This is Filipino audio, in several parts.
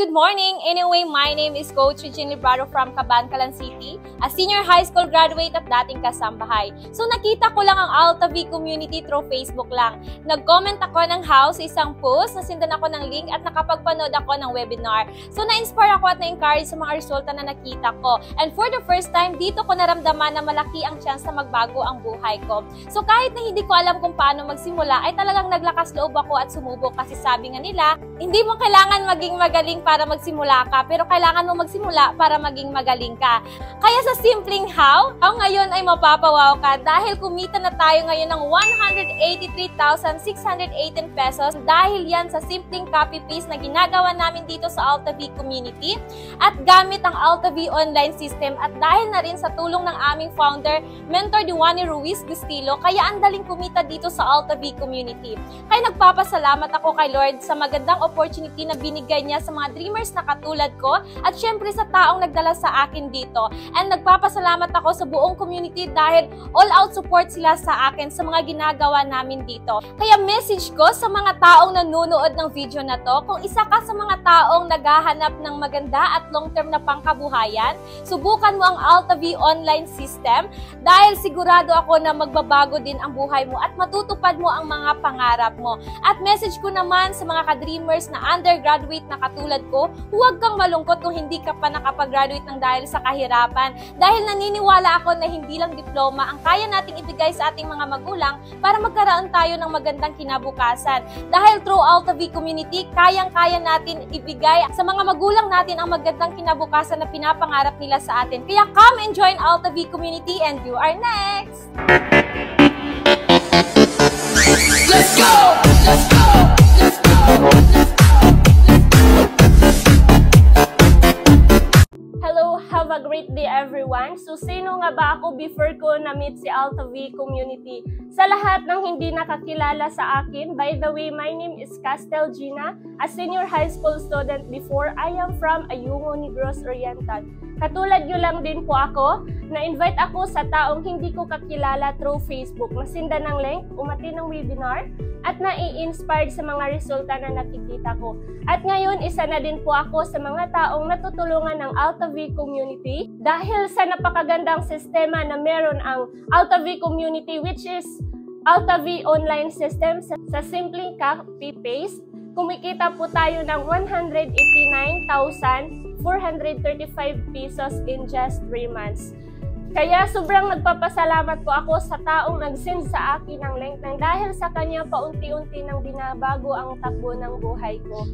good morning! Anyway, my name is Coach Eugene Librado from Cabancalan City, a senior high school graduate at dating kasambahay. So nakita ko lang ang AltaV community through Facebook lang. Nag-comment ako ng house sa isang post, nasindan ako ng link at nakapagpanood ako ng webinar. So na-inspire ako at na-encourage sa mga resulta na nakita ko. And for the first time, dito ko naramdaman na malaki ang chance na magbago ang buhay ko. So kahit na hindi ko alam kung paano magsimula, ay talagang naglakas loob ako at sumubok kasi sabi nga nila, hindi mo kailangan maging magaling para magsimula ka, pero kailangan mo magsimula para maging magaling ka. Kaya sa simpleng how, ngayon ay mapapawaw ka dahil kumita na tayo ngayon ng 183,618 pesos dahil yan sa simpleng copy-paste na ginagawa namin dito sa AltaV community at gamit ang AltaV online system at dahil na rin sa tulong ng aming founder, Mentor Diwani Ruiz Gustilo, kaya ang daling kumita dito sa AltaV community. Kaya nagpapasalamat ako kay Lord sa magandang opportunity na binigay niya sa mga dreamers na katulad ko at syempre sa taong nagdala sa akin dito. And nagpapasalamat ako sa buong community dahil all-out support sila sa akin sa mga ginagawa namin dito. Kaya message ko sa mga taong nanonood ng video na to, kung isa ka sa mga taong naghahanap ng maganda at long-term na pangkabuhayan, subukan mo ang AltaV online system dahil sigurado ako na magbabago din ang buhay mo at matutupad mo ang mga pangarap mo. At message ko naman sa mga ka-dreamers na undergraduate na katulad ko, huwag kang malungkot kung hindi ka pa nakapag-graduate ng dahil sa kahirapan. Dahil naniniwala ako na hindi lang diploma ang kaya nating ibigay sa ating mga magulang para magkaroon tayo ng magandang kinabukasan. Dahil through AltaV community, kayang-kaya natin ibigay sa mga magulang natin ang magandang kinabukasan na pinapangarap nila sa atin. Kaya come and join AltaV community and you are next! Let's go! Let's go! Let's go! Hello, have a great day everyone. So sino nga ba ako before ko na-meet si AltaV community? Sa lahat ng hindi nakakilala sa akin, by the way, my name is Castel Gina, a senior high school student before. I am from Ayungin Negros Oriental. Katulad nyo lang din po ako, na-invite ako sa taong hindi ko kakilala through Facebook. Nasinda ng link, umati ng webinar, at nai-inspired sa mga resulta na nakikita ko. At ngayon, isa na din po ako sa mga taong natutulungan ng AltaV community dahil sa napakagandang sistema na meron ang AltaV community, which is AltaV online system. Sa simpleng copy-paste, kumikita po tayo ng 189,435 pesos in just 3 months. Kaya sobrang nagpapasalamat po ako sa taong nag-send sa akin ng link nang dahil sa kanya paunti-unti nang binabago ang takbo ng buhay ko.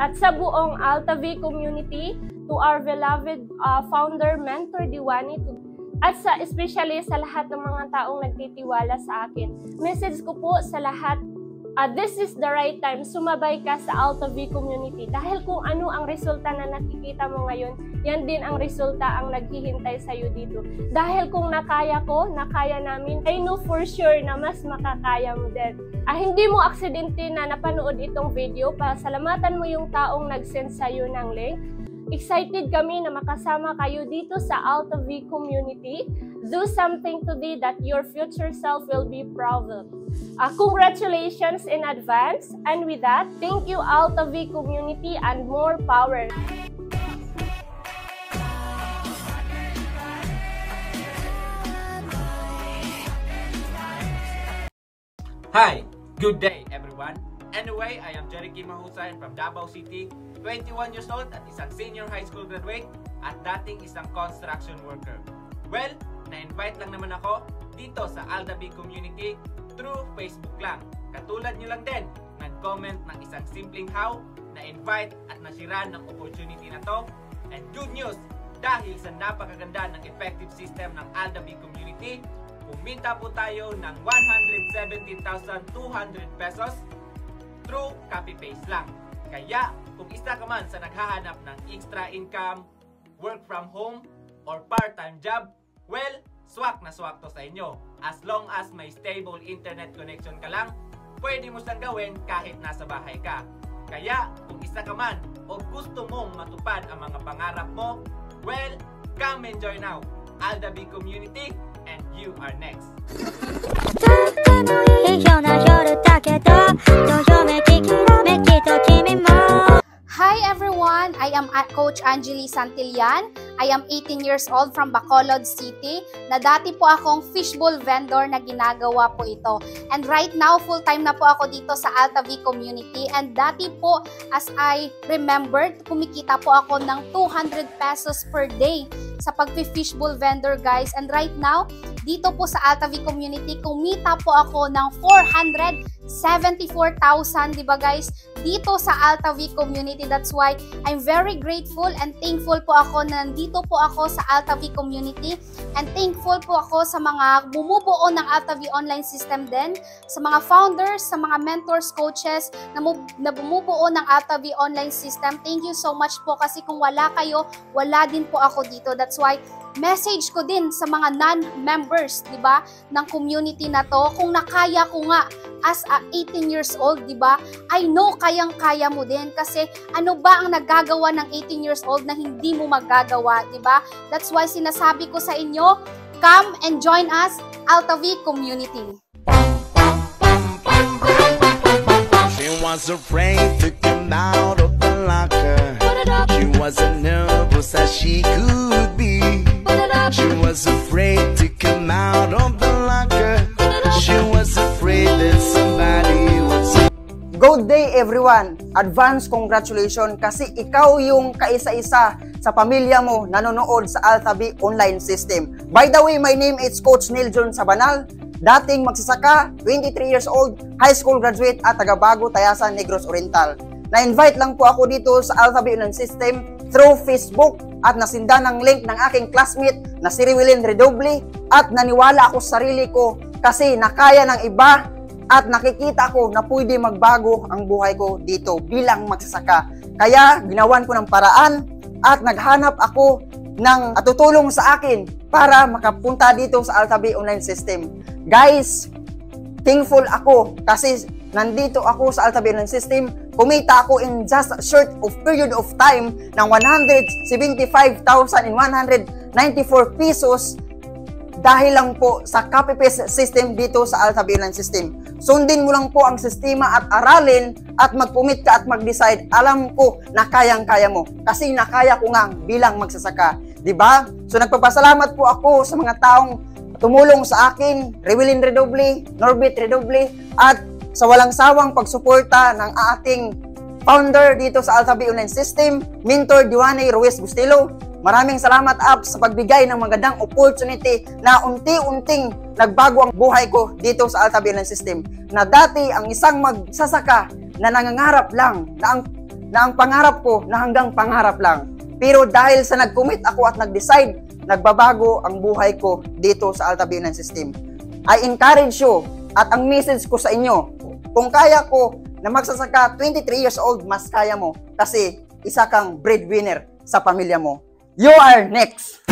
At sa buong AltaV community, to our beloved founder, Mentor Diwani, at especially sa lahat ng mga taong nagtitiwala sa akin. Message ko po sa lahat, this is the right time, sumabay ka sa AltaV community dahil kung ano ang resulta na nakikita mo ngayon, yan din ang resulta ang naghihintay sa'yo dito. Dahil kung nakaya ko, nakaya namin, I know for sure na mas makakaya mo din. Hindi mo aksidente na napanood itong video, pasalamatan mo yung taong nag-send sa'yo ng link. Excited kami na makasama kayo dito sa AltaV community. Do something today that your future self will be proud of. Congratulations in advance. And with that, thank you AltaV community and more power. Hi, good day everyone. Anyway, I am Jericky Mahusay from Davao City, 21 years old at isang senior high school graduate at dating isang construction worker. Well, na-invite lang naman ako dito sa AltaV community through Facebook lang. Katulad nyo lang din, nag-comment ng isang simpleng how, na-invite at nasira ng opportunity na to. And good news, dahil sa napakaganda ng effective system ng AltaV community, kumita po tayo ng 170,200 pesos through copy-paste lang. Kaya, kung isa ka man sa naghahanap ng extra income, work from home, or part-time job, well, swak na swak to sa inyo. As long as may stable internet connection ka lang, pwede mo siyang gawin kahit nasa bahay ka. Kaya, kung isa ka man o gusto mong matupad ang mga pangarap mo, well, come and join now. AltaV community, and you are next. Hi everyone! I am Coach Angeli Santillan. I am 18 years old from Bacolod City na dati po akong fishbowl vendor na ginagawa po ito. And right now, full-time na po ako dito sa Altavi community. And dati po, as I remembered, kumikita po ako ng 200 pesos per day sa pag-fishbowl vendor guys. And right now, dito po sa Altavi community, kumita po ako ng 474,000, di ba guys? Dito sa Altavi community. That's why I'm very grateful and thankful po ako na nandito po ako sa Altavi community. And thankful po ako sa mga bumubuo ng Altavi online system din, sa mga founders, sa mga mentors, coaches na bumubuo ng Altavi online system. Thank you so much po kasi kung wala kayo, wala din po ako dito. That's why message ko din sa mga non-members, di ba, ng community na to, kung nakaya ko nga as a 18 years old, di ba, I know kayang-kaya mo din kasi ano ba ang nagagawa ng 18 years old na hindi mo magagawa, di ba? That's why sinasabi ko sa inyo, come and join us, Altavi community. She was afraid to come out of the locker. She wasn't nervous as she could be. She was afraid to come out of the locker. She was afraid that somebody would say. Good day everyone! Advance congratulations kasi ikaw yung kaisa-isa sa pamilya mo nanonood sa Altavi online system. By the way, my name is Coach Niljon Sabanal, dating magsasaka, 23 years old, high school graduate at taga-Bago, Tayasan, Negros Oriental. Na-invite lang po ako dito sa Altavi online system through Facebook at nasinda ng link ng aking classmate na si Rewilin Redoble at naniwala ako sa sarili ko kasi nakaya ng iba at nakikita ko na pwede magbago ang buhay ko dito bilang magsasaka. Kaya ginawan ko ng paraan at naghanap ako ng tutulong sa akin para makapunta dito sa Altavi online system. Guys, thankful ako kasi nandito ako sa Altavi online system. Kumita ako in just a short of period of time ng 175,194 pesos dahil lang po sa copy-paste system dito sa Altavi online system. Sundin mo lang po ang sistema at aralin at mag-commit ka at mag-decide. Alam ko na kayang-kaya mo kasi nakaya ko nga bilang magsasaka. Diba? So nagpapasalamat po ako sa mga taong tumulong sa akin, Rewilin Redoble, Norbit Redoble, at sa walang sawang pagsuporta ng ating founder dito sa Altavi online system, Mentor Diwane Ruiz Bustilo. Maraming salamat up sa pagbigay ng magandang opportunity na unti-unting nagbago ang buhay ko dito sa Altavi online system. Na dati ang isang magsasaka na nangangarap lang, na ang pangarap ko na hanggang pangarap lang. Pero dahil sa nag-commit ako at nag-decide, nagbabago ang buhay ko dito sa Altavi online system. I encourage you at ang message ko sa inyo, kung kaya ko na magsasaka 23 years old, mas kaya mo kasi isa kang breadwinner sa pamilya mo. You are next!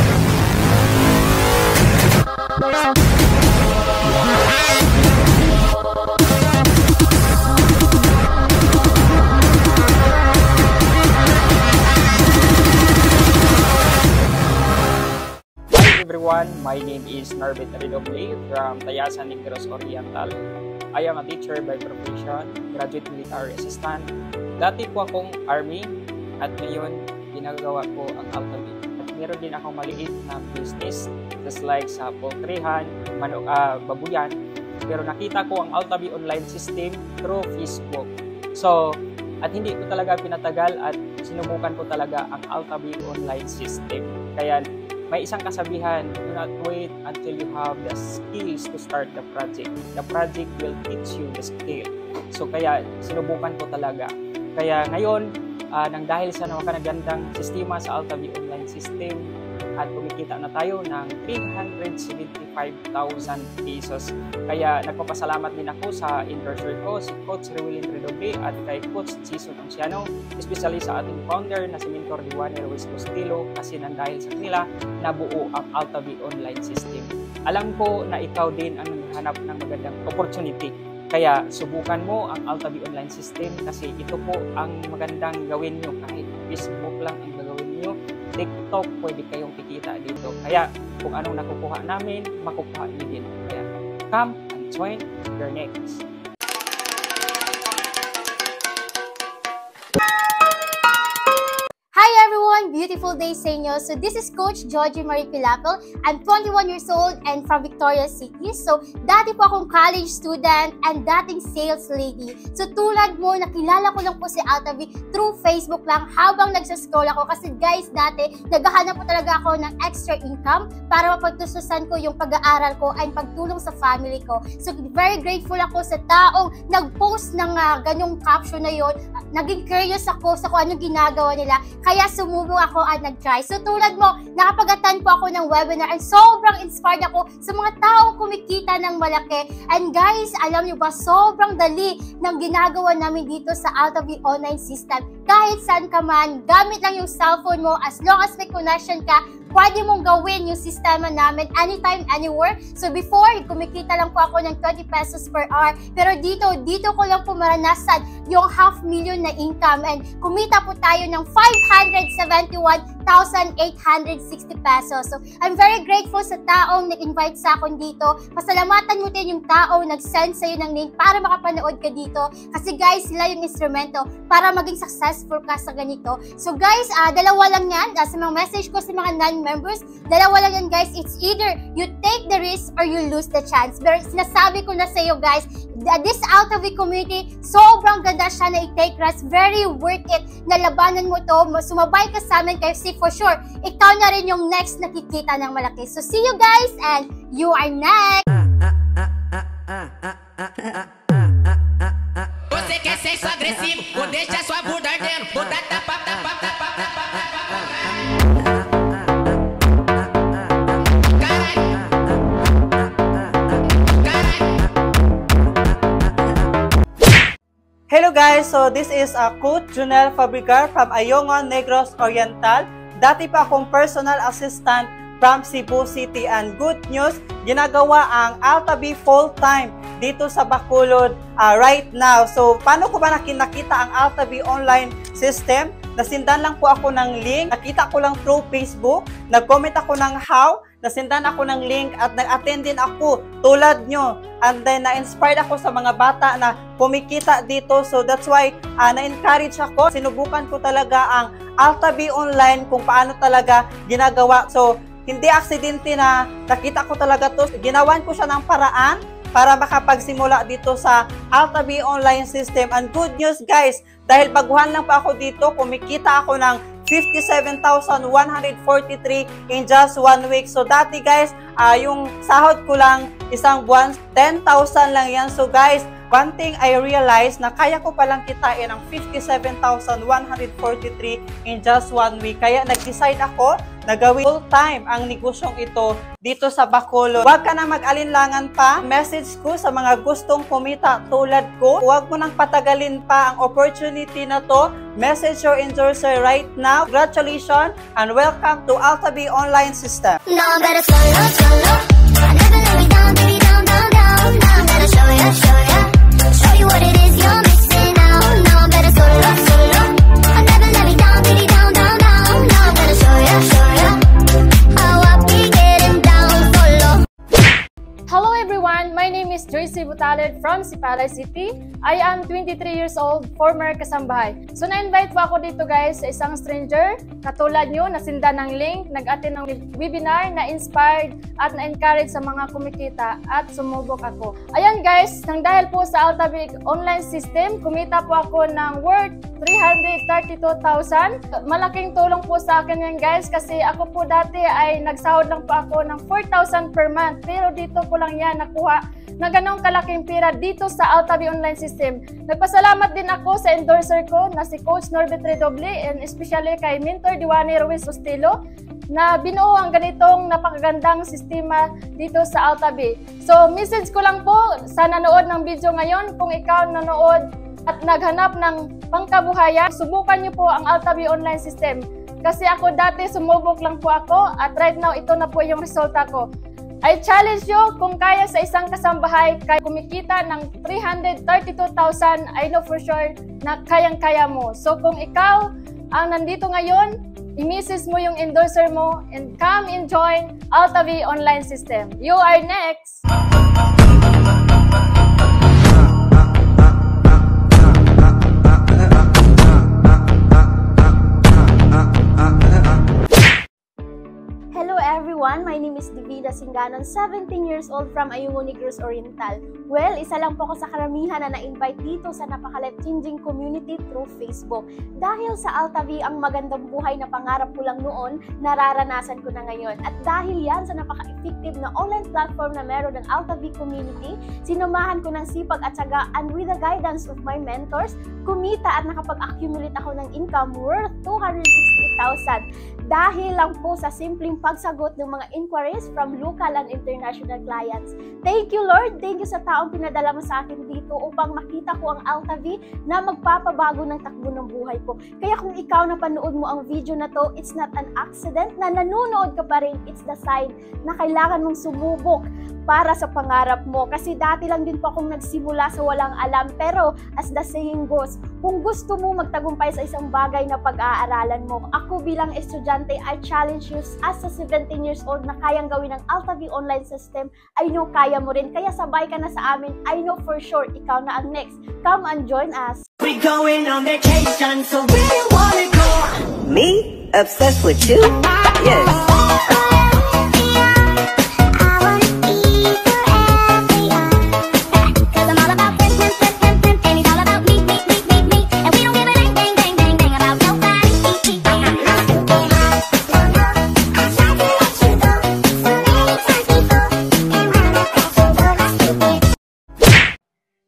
Hi everyone, my name is Norbit Redoble from Tayasan, Negros Oriental. I am a teacher by profession, graduate military assistant. Dati po akong army at ngayon ginagawa ko ang Altavi. At meron din akong maliit na business just like sa poultryhan, babuyan. Pero nakita ko ang Altavi online system through Facebook. So, at hindi ko talaga pinatagal at sinubukan ko talaga ang Altavi online system. Kaya may isang kasabihan, do not wait until you have the skills to start the project. The project will teach you the skill. So kaya sinubukan ko talaga. Kaya ngayon, nang dahil sa napakagandang sistema sa Altavi online system, at kumikita na tayo ng 375,000 pesos. Kaya nagpapasalamat din ako sa endorser ko, si Coach Rewilin Redoble at kay Coach Jason Anciano, especially sa ating founder na si Mentor Diwane Ruiz Bustilo kasi nang dahil sa kanila nabuo ang Altavi online system. Alam ko na ikaw din ang naghahanap ng magandang opportunity. Kaya subukan mo ang Altavi online system kasi ito po ang magandang gawin nyo. Kahit Facebook lang ang gagawin nyo, TikTok, pwede kayong kikita dito. Kaya kung anong nakukuha namin, makukuha nyo din. Kaya come and join your next. beautiful day sa inyo. So this is Coach Georgie Marie Pilapel. I'm 21 years old and from Victoria City. So dati po akong college student and dating sales lady. So tulad mo, nakilala ko lang po si Altavi through Facebook lang habang nagsascroll ako. Kasi guys, dati naghahanap po talaga ako ng extra income para mapagtustusan ko yung pag-aaral ko ay pagtulong sa family ko. So very grateful ako sa taong nag-post ng ganyong caption na yon. Naging curious ako sa kung anong ginagawa nila. Kaya sumubok ako at nag-try. So tulad mo, nakapag-attend po ako ng webinar and sobrang inspired ako sa mga taong kumikita ng malaki. And guys, alam nyo ba, sobrang dali ng ginagawa namin dito sa Altavi online system. Kahit saan ka man, gamit lang yung cellphone mo, as long as may connection ka, pwede mong gawin yung sistema namin anytime, anywhere. So before, kumikita lang po ako ng 20 pesos per hour. Pero dito ko lang po maranasan yung 500,000 na income. And kumita po tayo ng 571,860 pesos. So I'm very grateful sa taong nag-invite sa akin dito. Pasalamatan mo din yung taong nag-send sa'yo ng link para makapanood ka dito. Kasi guys, sila yung instrumento para maging successful ka sa ganito. So guys, dalawa lang yan. Sa mga message ko sa mga non-members, dalawa lang yan guys. It's either you take the risk or you lose the chance. Pero sinasabi ko na sa iyo guys, this Altavi community, sobrang ganda siya na i-take risk. Very worth it na labanan mo to. Sumabay ka sa amin kasi for sure, ikaw na rin yung next nakikita ng malaki. So see you guys and you are next! Você quer sexo agressivo, ou deixa sua bunda ardendo, ou dá tapa. Hello guys, so this is Coach Junel Fabricar from Ayongon, Negros Oriental. Dati pa akong personal assistant from Cebu City and good news, ginagawa ang Altavi full-time dito sa Bacolod right now. So paano ko ba nakita ang Altavi online system? Nasindan lang po ako ng link, nakita ko lang through Facebook, nag-comment ako ng how, nasindan ako ng link at nag-attend din ako tulad nyo. And then na-inspired ako sa mga bata na kumikita dito. So that's why na-encourage ako. Sinubukan ko talaga ang Altavi online kung paano talaga ginagawa. So hindi aksidente na nakita ko talaga to. Ginawan ko siya ng paraan para makapagsimula dito sa Altavi online system. And good news guys, dahil baguhan lang pa ako dito, kumikita ako ng 57,143 in just 1 week. So dati guys, yung sahod ko lang isang buwan, 10,000 lang yan. So guys, one thing I realized na kaya ko palang kitain ang 57,143 in just 1 week. Kaya nag-decide ako na gawin full-time ang negosyong ito dito sa Bacolod. Huwag ka na mag-alinlangan pa. Message ko sa mga gustong kumita tulad ko. Huwag mo nang patagalin pa ang opportunity na to. Message your endorser right now. Congratulations and welcome to Altavi online system. No, better slow. I never let me down, baby, down. Now I'm gonna show you. Show you what it is you're missing out. Now I'm better slow. I never let me down, baby, down. Now I'm gonna show you. How I be getting down solo. Hello everyone, my name is Joyce Butaled from Sipalay City. I am 23 years old, former kasambahay. So na-invite po ako dito guys sa isang stranger, katulad nyo, nasindan ng link, nag-attend ng webinar, na-inspired at na-encourage sa mga kumikita at sumubok ako. Ayan guys, nang dahil po sa Altavi online system, kumita po ako ng worth 332,000. Malaking tulong po sa akin yan guys kasi ako po dati ay nagsahod lang po ako ng 4,000 per month. Pero dito ko lang yan nakuha na ganong kalaking pira dito sa Altavi online system. Nagpasalamat din ako sa endorser ko na si Coach Norbert Redoble and especially kay Mentor Diwani Ruiz Bustilo na binuo ang ganitong napakagandang sistema dito sa Altavi. So message ko lang po sa nanood ng video ngayon, kung ikaw nanood at naghanap ng pangkabuhayan, subukan niyo po ang Altavi online system. Kasi ako dati sumubok lang po ako at right now ito na po yung resulta ko. I challenge you, kung kaya sa isang kasambahay, kaya kumikita ng 332,000, I know for sure na kayang-kaya mo. So kung ikaw ang nandito ngayon, i-message mo yung endorser mo and come and join Altavi online system. You are next! Hello everyone, my name is Divida Singanon, 17 years old from Ayungao, Negros Oriental. Well, isa lang po ako sa karamihan na na-invite dito sa napaka-life-changing community through Facebook. Dahil sa Altavi, ang magandang buhay na pangarap ko lang noon, nararanasan ko na ngayon. At dahil yan sa napaka-effective na online platform na meron ng Altavi community, sinamahan ko ng sipag at syaga, and with the guidance of my mentors, kumita at nakapag-accumulate ako ng income worth 260,000. Dahil lang po sa simpleng pagsagot ng mga inquiries from local and international clients. Thank you Lord, thank you sa taong pinadala mo sa akin dito upang makita ko ang Altavi na magpapabago ng takbo ng buhay ko. Kaya kung ikaw na panood mo ang video na to, it's not an accident na nanonood ka pa rin, it's the sign na kailangan mong sumubok para sa pangarap mo. Kasi dati lang din po akong nagsimula sa walang alam, pero as the saying goes, kung gusto mo magtagumpay sa isang bagay na pag-aaralan mo, ako bilang estudyante, I challenge you as a 17 years old na kayang gawin ng Altavi online system. I know kaya mo rin, kaya sabay ka na sa amin. I know for sure, ikaw na ang next. Come and join us. We going on vacation, so where you wanna go? Me? Obsessed with you? Yes.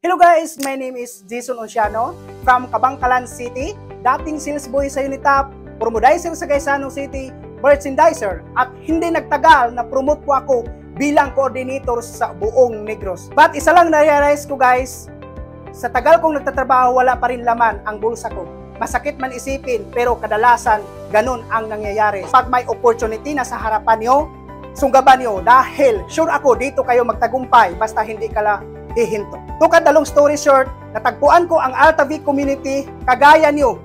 Hello guys, my name is Jason Oceano from Cabangcalan City, dating sales boy sa Unitap, promodizer sa Gaisano City, merchandiser, at hindi nagtagal na promote po ako bilang coordinator sa buong Negros. But isa lang na-realize ko guys, sa tagal kong nagtatrabaho wala pa rin laman ang bulsa ko. Masakit man isipin pero kadalasan ganun ang nangyayari. Pag may opportunity na sa harapan nyo, sunggaban nyo dahil sure ako dito kayo magtagumpay basta hindi ka lang hihinto. To cut the long story short, natagpuan ko ang Altavi community kagaya niyo.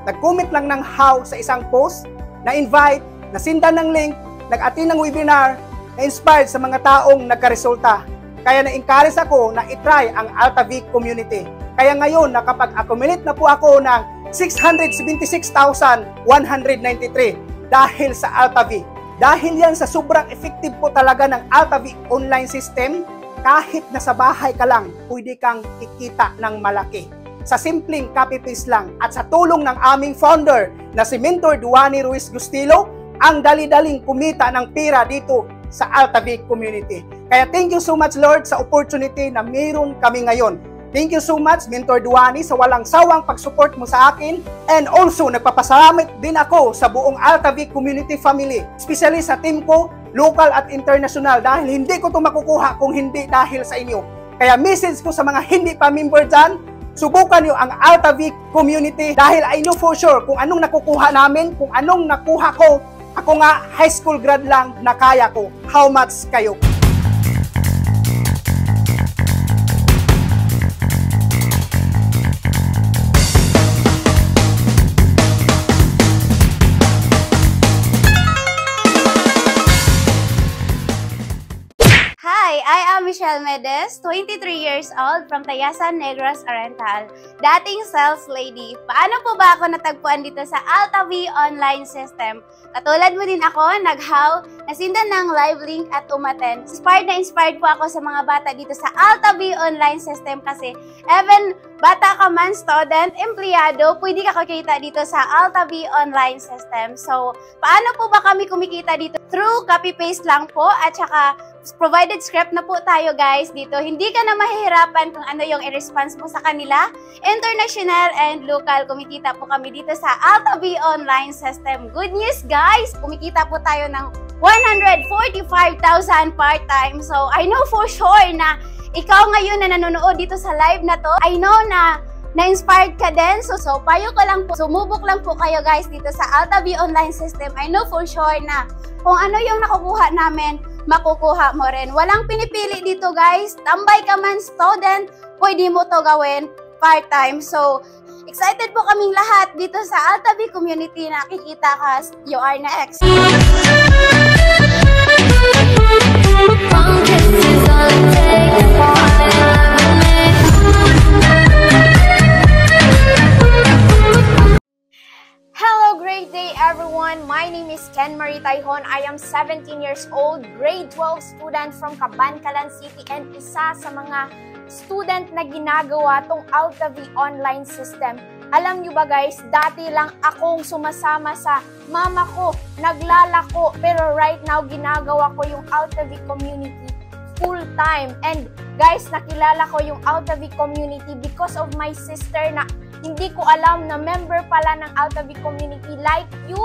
Nag-comment lang ng how sa isang post, na-invite, nasindan ng link, nag-attend ng webinar, na-inspired sa mga taong nagkaresulta. Kaya na-encourage ako na itry ang Altavi community. Kaya ngayon, nakapag-accumulate na po ako ng 676,193 dahil sa Altavi. Dahil yan sa sobrang effective po talaga ng Altavi online system, kahit nasa bahay ka lang, pwede kang kikita ng malaki. Sa simpleng copy-paste lang at sa tulong ng aming founder na si Mentor Duani Ruiz Gustilo, ang dali-daling kumita ng pera dito sa Altavi community. Kaya thank you so much Lord sa opportunity na meron kami ngayon. Thank you so much Mentor Duani sa walang sawang pag-support mo sa akin, and also nagpapasalamat din ako sa buong Altavi community family, especially sa team ko, local at international, dahil hindi ko ito makukuha kung hindi dahil sa inyo. Kaya message ko sa mga hindi pa member dyan, subukan nyo ang Altavi community dahil I know for sure kung anong nakukuha namin, kung anong nakuha ko. Ako nga, high school grad lang na kaya ko. How much kayo? Hi, I am Michelle Medes, 23 years old from Tayasan, Negros Oriental, dating sales lady. Paano po ba ako natagpuan dito sa Altavi online system? Katulad mo din ako, nag-how, nasindan ng live link at umaten. Inspired po ako sa mga bata dito sa Altavi online system kasi even bata ka man, student, empleyado, pwede ka kakita dito sa Altavi online system. So, paano po ba kami kumikita dito? Through copy-paste lang po at saka provided script na po tayo guys dito. Hindi ka na mahihirapan kung ano yung i-response mo sa kanila. International and local, kumikita po kami dito sa Altavi online system. Good news guys, kumikita po tayo ng 145,000 part-time. So, I know for sure na ikaw ngayon na nanonood dito sa live na to, I know na na-inspired ka din. So, payo ko lang po, sumubok lang po kayo guys dito sa Altavi online system. I know for sure na kung ano yung nakukuha namin, makukuha mo rin. Walang pinipili dito guys. Tambay ka man, student, pwede mo to gawin part-time. So, excited po kaming lahat dito sa Altavi community na kikita ka. You are next. Hello, great day everyone! My name is Ken Marie Rayhon. I am 17 years old, grade 12 student from Cabancalan City and isa sa mga student na ginagawa tong AltaV online system. Alam nyo ba guys, dati lang akong sumasama sa mama ko, naglalako, pero right now ginagawa ko yung AltaV community full time. And guys, nakilala ko yung AltaV community because of my sister na hindi ko alam na member pala ng AltaV community like you.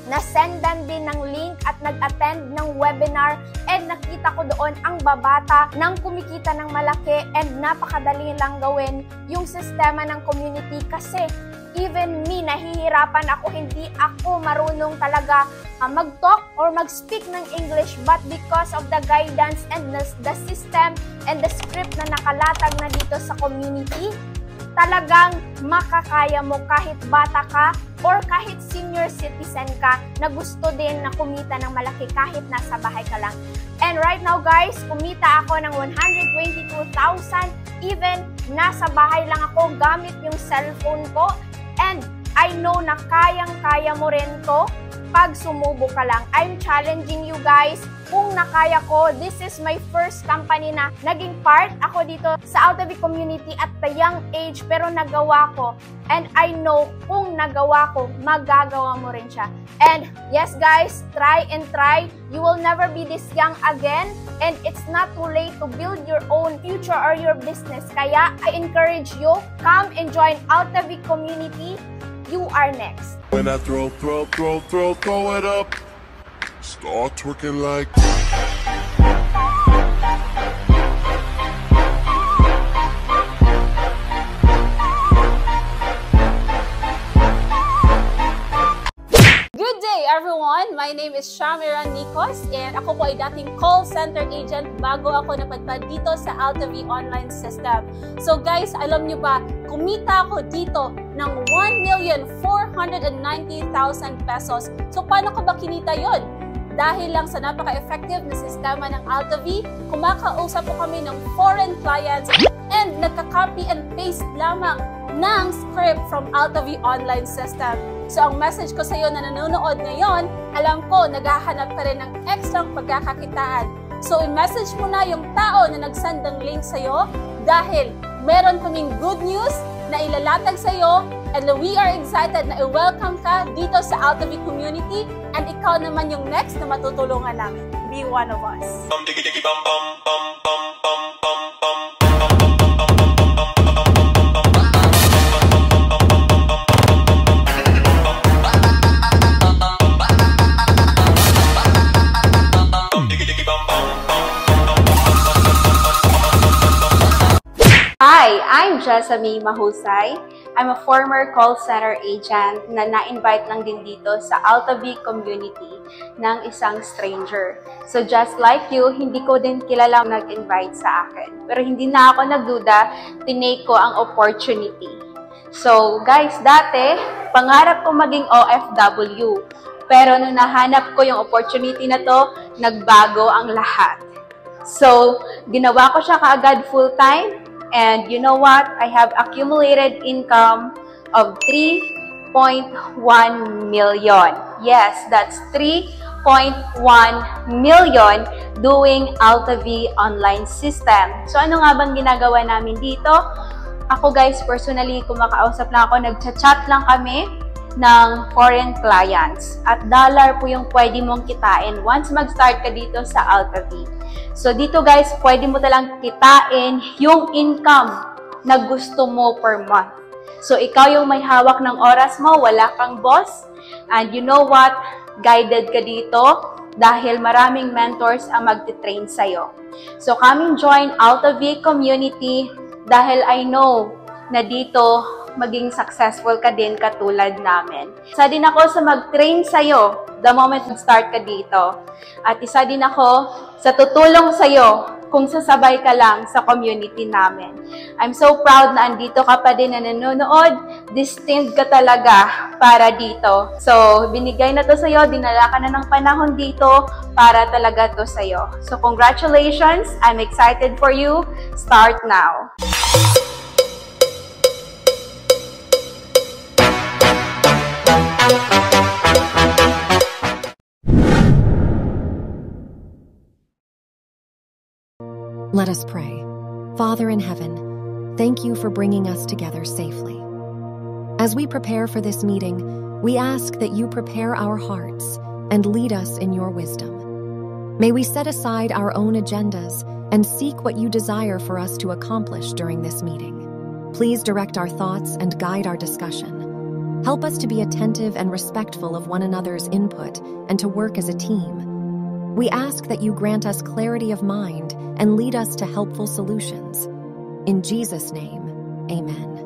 Nasendan din ng link at nag-attend ng webinar and nakita ko doon ang babata ng kumikita ng malaki and napakadali lang gawin yung sistema ng community kasi even me, nahihirapan ako, hindi ako marunong talaga mag-talk or mag-speak ng English, but because of the guidance and the system and the script na nakalatag na dito sa community, talagang makakaya mo kahit bata ka or kahit senior citizen ka na gusto din na kumita ng malaki kahit nasa bahay ka lang. And right now guys, kumita ako ng 122,000 even nasa bahay lang ako gamit yung cellphone ko. And I know na kayang-kaya mo rin to pag sumubo ka lang. I'm challenging you guys. Kung nakaya ko, this is my first company na naging part ako dito sa AltaV community at the young age, pero nagawa ko. And I know kung nagawa ko, magagawa mo rin siya. And yes guys, try and try. You will never be this young again. And it's not too late to build your own future or your business. Kaya I encourage you, come and join AltaV community. You are next. When I throw it up, start twerking like. Good day everyone! My name is Shamiran Nikos and ako po ay dating call center agent bago ako napadpad dito sa AltaV online system. So guys, alam nyo ba, kumita ako dito ng 1,490,000 pesos. So paano ko ba kinita yon? Dahil lang sa napaka-effective na sistema ng AltaV, kumakausap po kami ng foreign clients and nagka-copy and paste lamang ng script from AltaV online system. So ang message ko sa iyo na nanonood ngayon, alam ko naghahanap ka rin ng extra pagkakakitaan. So i-message mo na yung tao na nag-send ng link sa iyo dahil meron kaming good news na ilalatag sa iyo and we are excited na i-welcome ka dito sa AltaV community and ikaw naman yung next na matutulungan namin. Be one of us. Hi, I'm Jessamine Mahusay. I'm a former call center agent na na-invite lang din dito sa AltaV community ng isang stranger. So just like you, hindi ko din kilalang nag-invite sa akin. Pero hindi na ako nagduda, tinake ko ang opportunity. So guys, dati, pangarap ko maging OFW. Pero nung nahanap ko yung opportunity na to, nagbago ang lahat. So, ginawa ko siya kaagad full-time. And you know what? I have accumulated income of 3.1 million. Yes, that's 3.1 million doing AltaV online system. So ano nga bang ginagawa namin dito? Ako guys, personally, kumakausap lang ako, nagchat-chat lang kami ng foreign clients. At dollar po yung pwede mong kitain once mag-start ka dito sa AltaV. So dito guys, pwede mo talang kitain yung income na gusto mo per month. So ikaw yung may hawak ng oras mo, wala kang boss. And you know what? Guided ka dito dahil maraming mentors ang magti-train sa'yo. So come and join AltaV community dahil I know na dito maging successful ka din katulad namin. Isa din ako sa mag-train sa'yo the moment mag-start ka dito. At isa din ako sa tutulong sa'yo kung sasabay ka lang sa community namin. I'm so proud na andito ka pa din na nanonood. Destined ka talaga para dito. So, binigay na to sa'yo, dinala ka na ng panahon dito para talaga to sa'yo. So, congratulations! I'm excited for you. Start now! Let us pray. Father in heaven, thank you for bringing us together safely. As we prepare for this meeting, we ask that you prepare our hearts and lead us in your wisdom. May we set aside our own agendas and seek what you desire for us to accomplish during this meeting. Please direct our thoughts and guide our discussion. Help us to be attentive and respectful of one another's input and to work as a team. We ask that you grant us clarity of mind and lead us to helpful solutions. In Jesus' name, amen.